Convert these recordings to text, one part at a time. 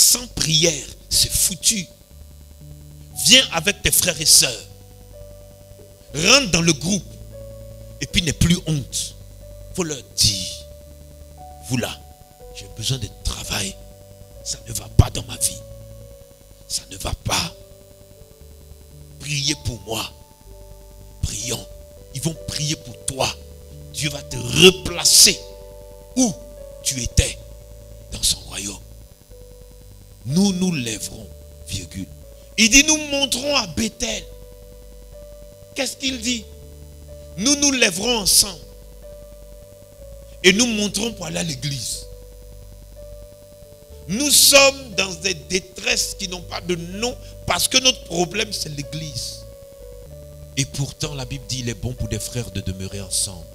Sans prière, c'est foutu. Viens avec tes frères et sœurs. Rentre dans le groupe. Et puis n'aie plus honte. Il faut leur dire, vous là, j'ai besoin de travail. Ça ne va pas dans ma vie. Ça ne va pas. Priez pour moi. Prions. Ils vont prier pour toi. Dieu va te replacer où tu étais dans son royaume. Nous nous lèverons, virgule. Il dit, nous monterons à Bethel. Qu'est-ce qu'il dit? Nous nous lèverons ensemble. Et nous monterons pour aller à l'église. Nous sommes dans des détresses qui n'ont pas de nom parce que notre problème c'est l'église. Et pourtant la Bible dit il est bon pour des frères de demeurer ensemble.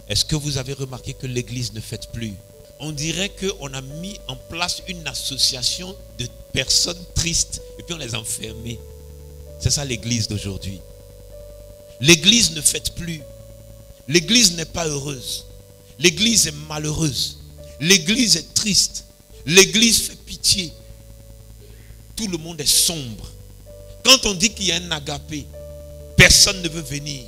Est-ce que vous avez remarqué que l'église ne fête plus? On dirait qu'on a mis en place une association de personnes tristes et puis on les a enfermées. C'est ça l'église d'aujourd'hui. L'église ne fête plus. L'église n'est pas heureuse. L'église est malheureuse. L'église est triste. L'église fait pitié. Tout le monde est sombre. Quand on dit qu'il y a un agapé, personne ne veut venir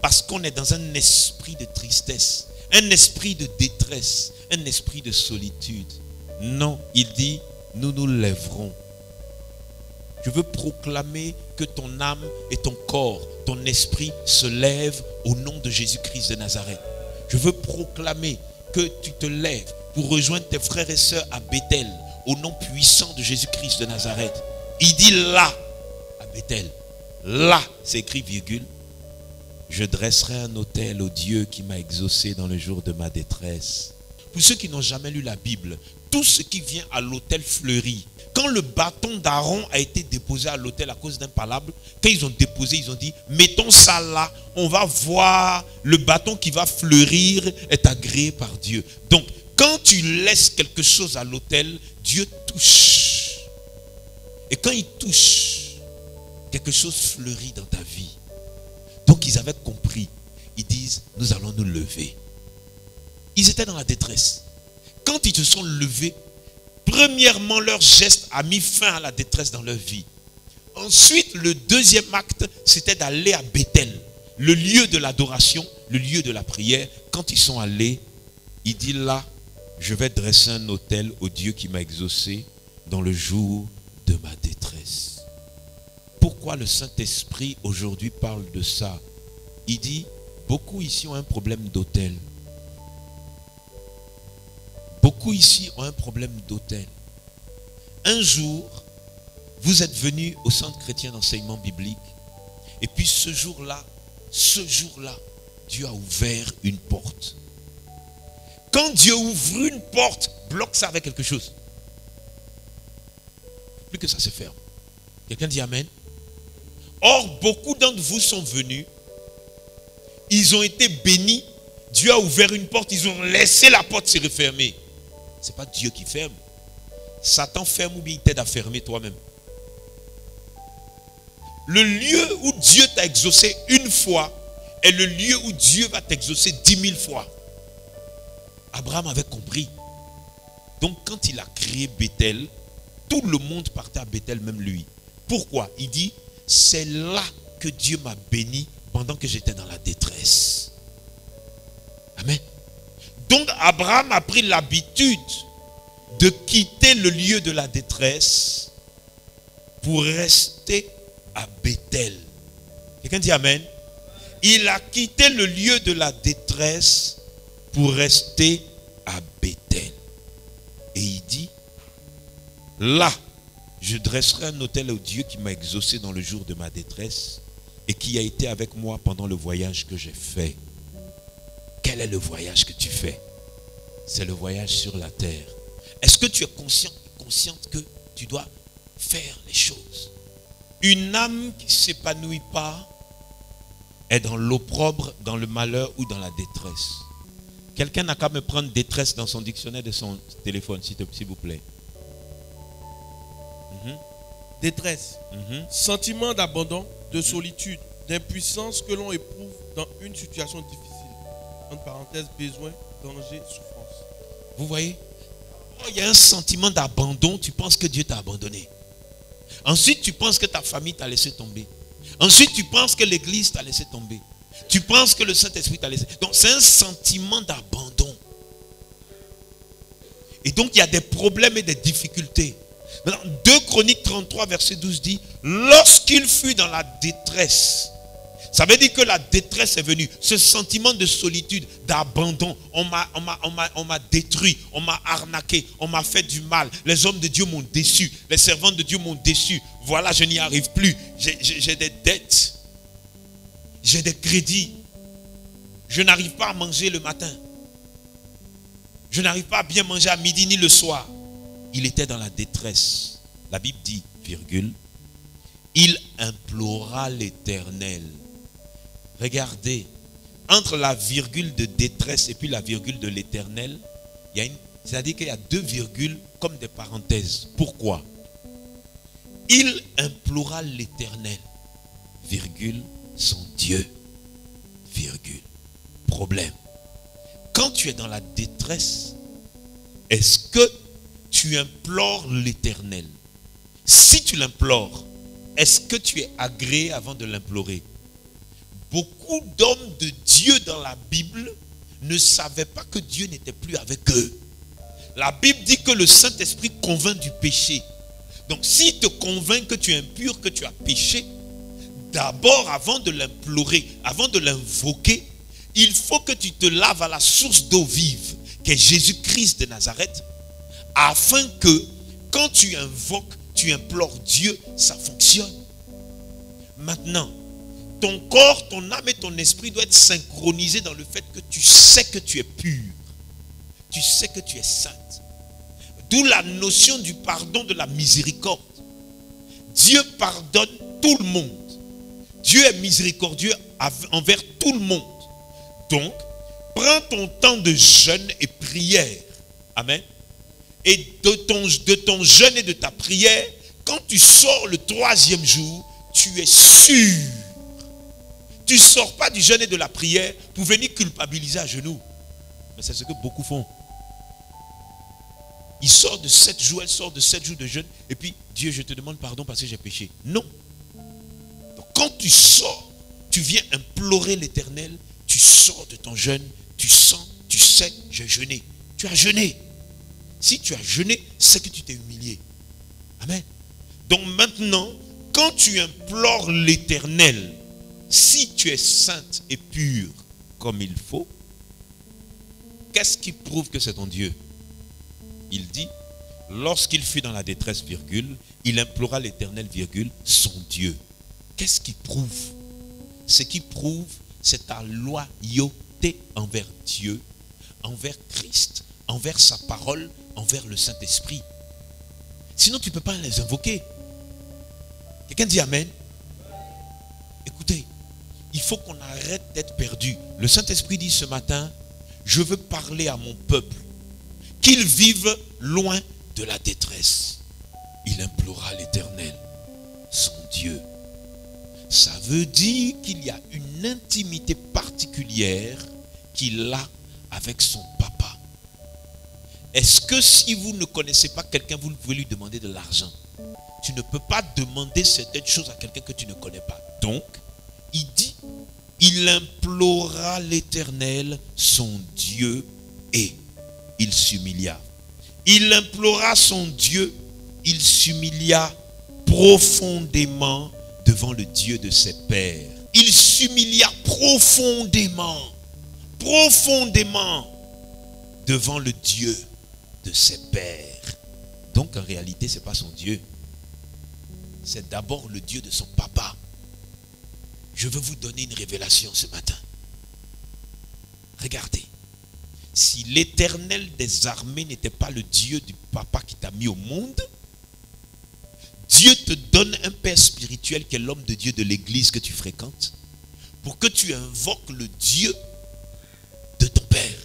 parce qu'on est dans un esprit de tristesse, un esprit de détresse, un esprit de solitude. Non, il dit, nous nous lèverons. Je veux proclamer que ton âme et ton corps, ton esprit se lèvent au nom de Jésus-Christ de Nazareth. Je veux proclamer que tu te lèves pour rejoindre tes frères et sœurs à Bethel, au nom puissant de Jésus-Christ de Nazareth. Il dit là, à Bethel, là, c'est écrit virgule, je dresserai un autel au Dieu qui m'a exaucé dans le jour de ma détresse. Pour ceux qui n'ont jamais lu la Bible, tout ce qui vient à l'autel fleurit. Quand le bâton d'Aaron a été déposé à l'autel à cause d'un palabre, quand ils ont déposé, ils ont dit, mettons ça là, on va voir, le bâton qui va fleurir est agréé par Dieu. Donc, quand tu laisses quelque chose à l'autel, Dieu touche. Et quand il touche, quelque chose fleurit dans ta vie. Donc, ils avaient compris. Ils disent, nous allons nous lever. Ils étaient dans la détresse. Quand ils se sont levés, premièrement, leur geste a mis fin à la détresse dans leur vie. Ensuite, le deuxième acte, c'était d'aller à Bethel, le lieu de l'adoration, le lieu de la prière. Quand ils sont allés, il dit là, je vais dresser un autel au Dieu qui m'a exaucé dans le jour de ma détresse. Pourquoi le Saint-Esprit aujourd'hui parle de ça? Il dit, beaucoup ici ont un problème d'autel. Beaucoup ici ont un problème d'autel. Un jour, vous êtes venus au centre chrétien d'enseignement biblique. Et puis ce jour-là, Dieu a ouvert une porte. Quand Dieu ouvre une porte, bloque ça avec quelque chose. Plus que ça se ferme. Quelqu'un dit Amen. Or, beaucoup d'entre vous sont venus. Ils ont été bénis. Dieu a ouvert une porte. Ils ont laissé la porte se refermer. Ce n'est pas Dieu qui ferme. Satan ferme ou bien il t'aide à fermer toi-même. Le lieu où Dieu t'a exaucé une fois est le lieu où Dieu va t'exaucer 10 000 fois. Abraham avait compris. Donc quand il a créé Bethel, tout le monde partait à Bethel, même lui. Pourquoi? Il dit, c'est là que Dieu m'a béni pendant que j'étais dans la détresse. Amen. Donc Abraham a pris l'habitude de quitter le lieu de la détresse pour rester à Bethel. Quelqu'un dit Amen. Il a quitté le lieu de la détresse pour rester à Bethel. Et il dit, là, je dresserai un autel au Dieu qui m'a exaucé dans le jour de ma détresse et qui a été avec moi pendant le voyage que j'ai fait. Quel est le voyage que tu fais? C'est le voyage sur la terre. Est-ce que tu es consciente que tu dois faire les choses? Une âme qui ne s'épanouit pas est dans l'opprobre, dans le malheur ou dans la détresse. Quelqu'un n'a qu'à me prendre détresse dans son dictionnaire de son téléphone, s'il vous plaît. Détresse. Sentiment d'abandon, de solitude, d'impuissance que l'on éprouve dans une situation difficile. Entre parenthèses, besoin, danger, souffrance. Vous voyez? D'abord, il y a un sentiment d'abandon. Tu penses que Dieu t'a abandonné. Ensuite, tu penses que ta famille t'a laissé tomber. Ensuite, tu penses que l'église t'a laissé tomber. Tu penses que le Saint-Esprit t'a laissé. Donc, c'est un sentiment d'abandon. Et donc, il y a des problèmes et des difficultés. Maintenant, 2 Chroniques 33, verset 12 dit, lorsqu'il fut dans la détresse, ça veut dire que la détresse est venue. Ce sentiment de solitude, d'abandon. On m'a détruit, on m'a arnaqué, on m'a fait du mal. Les hommes de Dieu m'ont déçu, les servants de Dieu m'ont déçu. Voilà, je n'y arrive plus. J'ai des dettes. J'ai des crédits. Je n'arrive pas à manger le matin. Je n'arrive pas à bien manger à midi ni le soir. Il était dans la détresse. La Bible dit, virgule, il implora l'Éternel. Regardez, entre la virgule de détresse et puis la virgule de l'Éternel, c'est-à-dire qu'il y a 2 virgules comme des parenthèses. Pourquoi? Il implora l'Éternel, virgule, son Dieu, virgule. Problème. Quand tu es dans la détresse, est-ce que tu implores l'Éternel? Si tu l'implores, est-ce que tu es agréé avant de l'implorer? Beaucoup d'hommes de Dieu dans la Bible ne savaient pas que Dieu n'était plus avec eux. La Bible dit que le Saint-Esprit convainc du péché. Donc s'il te convainc que tu es impur, que tu as péché, d'abord avant de l'implorer, avant de l'invoquer, il faut que tu te laves à la source d'eau vive, qui est Jésus-Christ de Nazareth, afin que quand tu invoques, tu implores Dieu, ça fonctionne. Maintenant, ton corps, ton âme et ton esprit doivent être synchronisés dans le fait que tu sais que tu es pur. Tu sais que tu es sainte. D'où la notion du pardon, de la miséricorde. Dieu pardonne tout le monde. Dieu est miséricordieux envers tout le monde. Donc, prends ton temps de jeûne et prière. Amen. Et de ton jeûne et de ta prière, quand tu sors le 3e jour, tu es sûr. Tu ne sors pas du jeûne et de la prière pour venir culpabiliser à genoux. Mais c'est ce que beaucoup font. Il sort de 7 jours, elle sort de 7 jours de jeûne. Et puis, Dieu, je te demande pardon parce que j'ai péché. Non. Donc, quand tu sors, tu viens implorer l'Éternel. Tu sors de ton jeûne. Tu sens, tu sais, j'ai jeûné. Tu as jeûné. Si tu as jeûné, c'est que tu t'es humilié. Amen. Donc maintenant, quand tu implores l'Éternel, si tu es sainte et pure comme il faut, qu'est-ce qui prouve que c'est ton Dieu? Il dit, lorsqu'il fut dans la détresse, virgule, il implora l'Éternel, virgule, son Dieu. Qu'est-ce qui prouve? Ce qui prouve, c'est ta loyauté envers Dieu, envers Christ, envers sa parole, envers le Saint-Esprit. Sinon, tu ne peux pas les invoquer. Quelqu'un dit Amen? Écoutez, il faut qu'on arrête d'être perdu. Le Saint-Esprit dit ce matin, je veux parler à mon peuple, qu'ils vivent loin de la détresse. Il implora l'Éternel, son Dieu. Ça veut dire qu'il y a une intimité particulière qu'il a avec son papa. Est-ce que si vous ne connaissez pas quelqu'un, vous pouvez lui demander de l'argent? Tu ne peux pas demander certaines choses à quelqu'un que tu ne connais pas. Donc, il dit, il implora l'Éternel, son Dieu, et il s'humilia. Il implora son Dieu, il s'humilia profondément devant le Dieu de ses pères. Il s'humilia profondément, profondément devant le Dieu de ses pères. Donc en réalité, ce n'est pas son Dieu. C'est d'abord le Dieu de son papa. Je veux vous donner une révélation ce matin. Regardez. Si l'Éternel des armées n'était pas le Dieu du papa qui t'a mis au monde, Dieu te donne un père spirituel qui est l'homme de Dieu de l'église que tu fréquentes, pour que tu invoques le Dieu de ton père.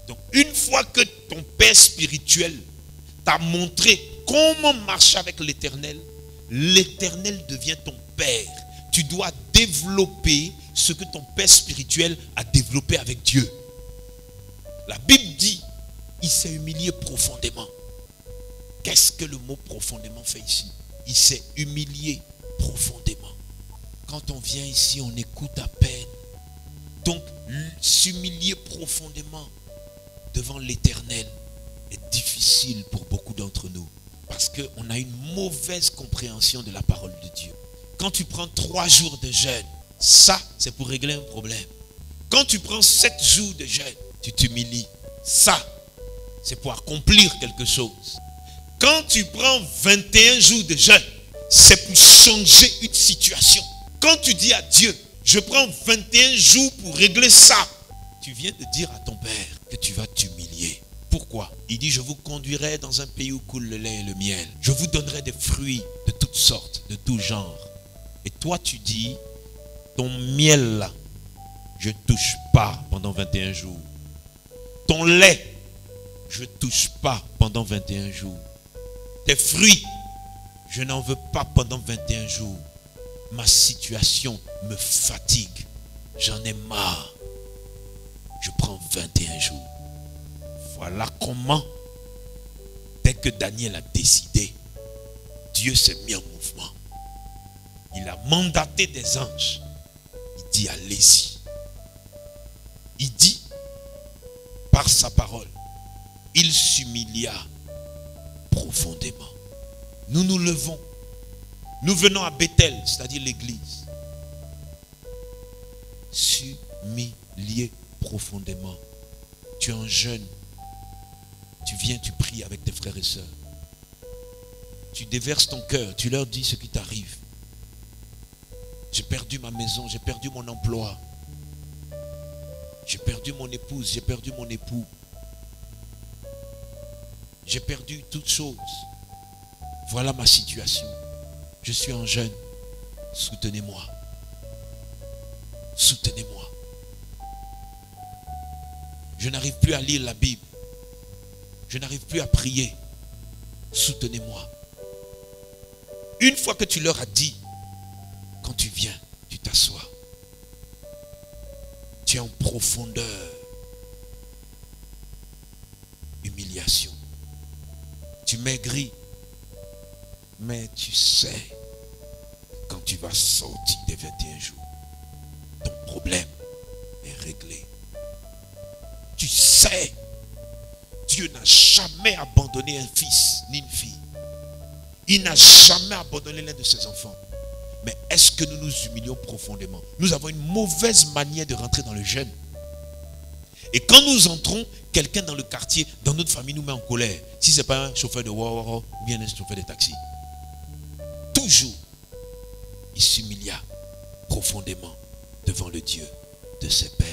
Donc une fois que ton père spirituel t'a montré comment marcher avec l'Éternel, l'Éternel devient ton père. Tu dois développer ce que ton père spirituel a développé avec Dieu. La Bible dit Il s'est humilié profondément. Qu'est-ce que le mot profondément fait ici? Il s'est humilié profondément. Quand on vient ici, on écoute à peine. Donc, s'humilier profondément devant l'Éternel est difficile pour beaucoup d'entre nous. Parce qu'on a une mauvaise compréhension de la parole de Dieu. Quand tu prends 3 jours de jeûne, ça, c'est pour régler un problème. Quand tu prends 7 jours de jeûne, tu t'humilies. Ça, c'est pour accomplir quelque chose. Quand tu prends 21 jours de jeûne, c'est pour changer une situation. Quand tu dis à Dieu, je prends 21 jours pour régler ça, tu viens de dire à ton Père que tu vas t'humilier. Pourquoi? Il dit, je vous conduirai dans un pays où coule le lait et le miel. Je vous donnerai des fruits de toutes sortes, de tout genre. Et toi, tu dis, ton miel là, je ne touche pas pendant 21 jours. Ton lait, je ne touche pas pendant 21 jours. Tes fruits, je n'en veux pas pendant 21 jours. Ma situation me fatigue. J'en ai marre. Je prends 21 jours. Voilà comment, dès que Daniel a décidé, Dieu s'est mis en mouvement. Il a mandaté des anges. Il dit, allez-y. Il dit, par sa parole, il s'humilia profondément. Nous nous levons. Nous venons à Bethel, c'est-à-dire l'église. S'humilier profondément. Tu es en jeûne. Tu viens, tu pries avec tes frères et sœurs. Tu déverses ton cœur. Tu leur dis ce qui t'arrive. J'ai perdu ma maison. J'ai perdu mon emploi. J'ai perdu mon épouse. J'ai perdu mon époux. J'ai perdu toutes choses. Voilà ma situation. Je suis en jeûne. Soutenez-moi. Soutenez-moi. Je n'arrive plus à lire la Bible. Je n'arrive plus à prier. Soutenez-moi. Une fois que tu leur as dit, quand tu viens, tu t'assois. Tu es en profondeur. Humiliation. Tu maigris. Mais tu sais, quand tu vas sortir des 21 jours, ton problème est réglé. Tu sais, Dieu n'a jamais abandonné un fils ni une fille. Il n'a jamais abandonné l'un de ses enfants. Mais est-ce que nous nous humilions profondément? Nous avons une mauvaise manière de rentrer dans le jeûne. Et quand nous entrons, quelqu'un dans le quartier, dans notre famille, nous met en colère. Si ce n'est pas un chauffeur de Wawaro, ou bien un chauffeur de taxi. Toujours, il s'humilia profondément devant le Dieu de ses pères.